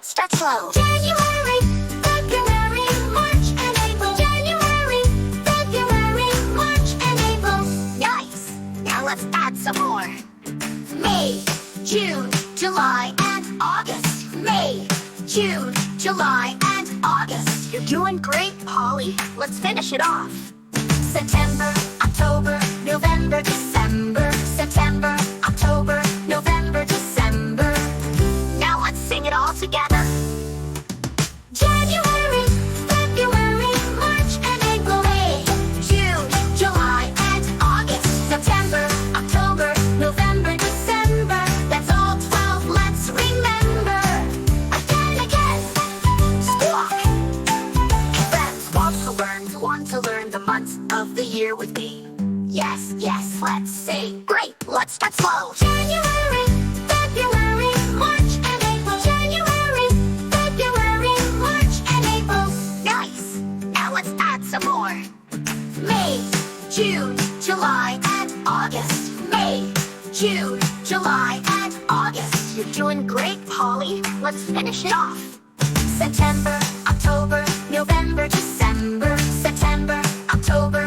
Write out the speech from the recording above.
let's start slow. January, February, March, and April. January, February, March, and April. Nice! Now let's add some more. May, June, July, and August. May, June, July, and August. You're doing great, Polly. Let's finish it off. September, October, November, December. September, October, November, December. Now let's sing it all together. January, February, March, and April. May, June, July, and August. September, October, November, December. That's all 12, let's remember. Again. Squawk! Friends, want to learn the months of the year with me? Yes, Let's say great. Let's start slow. January, February, March, and April. January, February, March, and April. Nice! Now let's add some more. May, June, July, and August. May, June, July, and August. You're doing great, Polly. Let's finish it off. September, October, November, December. September, October,